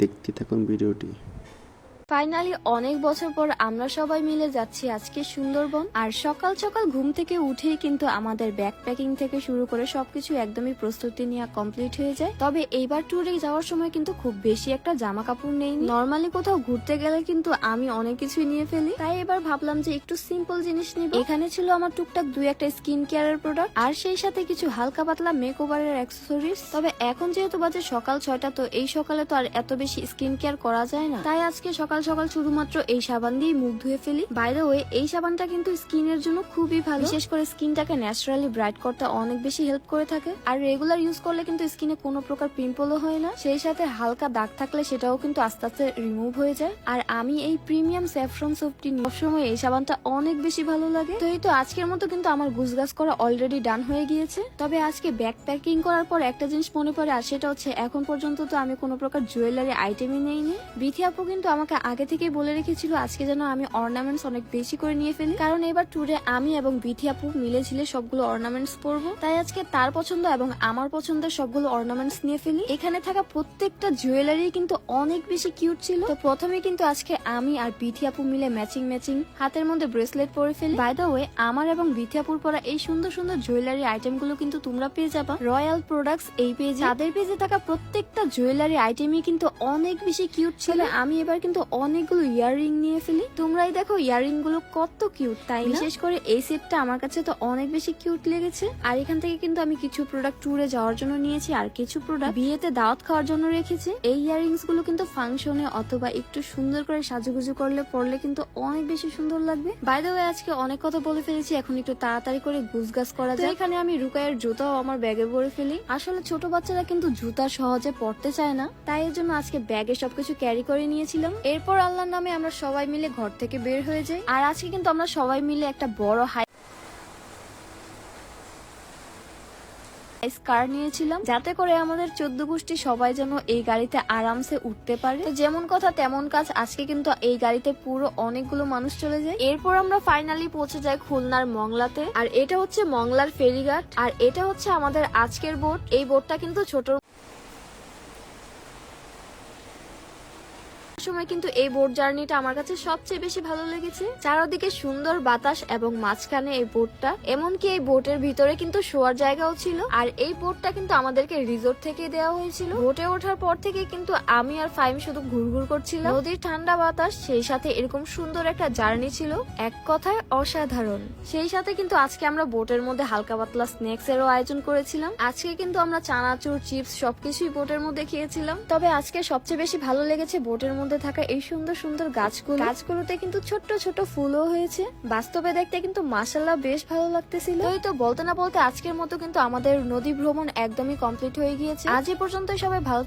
দেখতে থাকুন ভিডিওটি। ফাইনালি অনেক বছর পর আমরা সবাই মিলে যাচ্ছি আজকে সুন্দরবন। আর সকাল সকাল ঘুম থেকে উঠেই কিন্তু আমাদের ব্যাগ প্যাকিং থেকে শুরু করে সবকিছু একদমই প্রস্তুতি নেওয়া কমপ্লিট হয়ে যায়। তবে এইবার ট্যুরে যাওয়ার সময় কিন্তু খুব বেশি একটা জামা কাপড় নেই। নর্মালি কোথাও ঘুরতে গেলে কিন্তু আমি অনেক কিছুই নিয়ে ফেলি, তাই এবার ভাবলাম যে একটু সিম্পল জিনিস নিব। এখানে ছিল আমার টুকটাক দুই একটা স্কিন কেয়ারের প্রোডাক্ট, আর সেই সাথে কিছু হালকা পাতলা মেকওভারের অ্যাক্সেসরিজ। তবে এখন যেহেতু বাজে সকাল 6টা, তো এই সকালে তো আর এত বেশি স্কিন কেয়ার করা যায় না, তাই আজকে সকাল সকাল শুধুমাত্র এই সাবান দিয়ে মুখ ধুয়ে ফেলি। বাই দ্য ওয়ে, এই সাবানটা কিন্তু স্কিনের জন্য খুবই ভালো, বিশেষ করে স্কিনটাকে ন্যাচারালি ব্রাইট করতে অনেক বেশি হেল্প করে থাকে। আর রেগুলার ইউজ করলে কিন্তু স্কিনে কোনো প্রকার পিম্পলও হয় না, সেই সাথে হালকা দাগ থাকলে সেটাও কিন্তু আস্তে আস্তে রিমুভ হয়ে যায়। আর আমি এই প্রিমিয়াম স্যাফরন সোপটি সবসময় এই সাবানটা অনেক বেশি ভালো লাগে। তো এই তো আজকের মতো কিন্তু আমার গুছগাছ করা অলরেডি ডান হয়ে গিয়েছে। তবে আজকে ব্যাগ প্যাকিং করার পর একটা জিনিস মনে পড়ে, আর সেটা হচ্ছে এখন পর্যন্ত তো আমি কোনো প্রকার জুয়েলারি আইটেমই নেইনি। বিথি আপু কিন্তু আমাকে আগে থেকে বলে রেখেছিল আজকে যেন আমি অর্নামেন্টস অনেক বেশি করে নিয়ে ফেলি, কারণ এবার ট্যুরে আমি এবং বিথি আপু মিলে ঝিলে সবগুলো অর্নামেন্টস পরবো। তাই আজকে তার পছন্দ এবং আমার পছন্দের সবগুলো অর্নামেন্টস নিয়ে ফেলি। এখানে থাকা প্রত্যেকটা জুয়েলারি কিন্তু অনেক বেশি কিউট ছিল। তো প্রথমে কিন্তু আজকে আমি আর বিথি আপু মিলে ম্যাচিং হাতের মধ্যে ব্রেসলেট পরে ফেলি। বাই দ্য ওয়ে, আমার এবং বিথি আপুর পরা এই সুন্দর সুন্দর জুয়েলারি আইটেম গুলো কিন্তু তোমরা পেয়ে যাবা রয়্যাল প্রোডাক্টস এই পেজে। তাদের পেজে থাকা প্রত্যেকটা জুয়েলারি আইটেমই কিন্তু অনেক বেশি কিউট ছিল। আমি এবার কিন্তু অনেকগুলো ইয়াররিং নিয়ে ফেলি। তোমরাই দেখো ইয়াররিং গুলো কত কিউট, তাই বিশেষ করে এই সেটটা আমার কাছে তো অনেক বেশি কিউট লেগেছে। আর এখান থেকে কিন্তু আমি কিছু প্রোডাক্ট ট্যুরে যাওয়ার জন্য নিয়েছি, আর কিছু প্রোডাক্ট বিয়েতে দাওয়াত খাওয়ার জন্য রেখেছি। এই ইয়াররিংস গুলো কিন্তু ফাংশনে অথবা একটু সুন্দর করে সাজুগুজু করলে পরলে কিন্তু অনেক বেশি সুন্দর লাগবে। বাই দ্য ওয়ে, আজকে অনেক কথা বলে ফেলেছি, এখন একটু তাড়াতাড়ি করে গুছগাছ করা যায়। এখানে আমি রুকায়ের জুতাও আমার ব্যাগে ভরে ফেলি। আসলে ছোট বাচ্চারা কিন্তু জুতা সহজে পরতে চায় না, তাই এর জন্য আজকে ব্যাগে সবকিছু ক্যারি করে নিয়েছিলাম। এরপর আল্লাহর নামে আমরা সবাই মিলে ঘর থেকে বের হয়ে যাই। আর আজকে কিন্তু আমরা সবাই মিলে একটা বড় কার নিয়েছিলাম, যাতে করে আমাদের 14 গোষ্ঠী সবাই যেন এই গাড়িতে আরামসে উঠতে পারে। তো যেমন কথা তেমন কাজ, আজকে কিন্তু এই গাড়িতে পুরো অনেকগুলো মানুষ চলে যায়। এরপর আমরা ফাইনালি পৌঁছে যাই খুলনার মংলাতে। আর এটা হচ্ছে মংলার ফেরিঘাট, আর এটা হচ্ছে আমাদের আজকের বোট। এই বোটটা কিন্তু ছোট সময় কিন্তু এই বোট জার্নিটা আমার কাছে সবচেয়ে বেশি ভালো লেগেছে। চারদিকে সুন্দর বাতাস এবং মাঝখানে এই বোটটা, এমনকি এই বোটের ভিতরে কিন্তু শোয়ার জায়গাও ছিল। আর এই বোটটা কিন্তু আমাদেরকে রিসোর্ট থেকে দেওয়া হয়েছিল। বোটে ওঠার পর থেকে কিন্তু আমি আর ফাইম শুধু ঘুরঘুর করছিলাম। নদীর ঠান্ডা বাতাস, সেই সাথে এরকম সুন্দর একটা জার্নি ছিল, এক কথায় অসাধারণ। সেই সাথে কিন্তু আজকে আমরা বোটের মধ্যে হালকা পাতলা স্ন্যাক্স এরও আয়োজন করেছিলাম। আজকে কিন্তু আমরা চানাচুর, চিপস সবকিছুই বোটের মধ্যে খেয়েছিলাম। তবে আজকে সবচেয়ে বেশি ভালো লেগেছে বোটের মধ্যে থাকা এই সুন্দর সুন্দর গাছগুলোতে কিন্তু ছোট্ট ছোট ফুলও হয়েছে। বাস্তবে দেখতে কিন্তু মাশাআল্লাহ বেশ ভালো লাগতেছিল। তো বলতে না বলতে আজকের মতো কিন্তু আমাদের নদী ভ্রমণ একদমই কমপ্লিট হয়ে গিয়েছে। আজ এ পর্যন্ত সবাই ভালো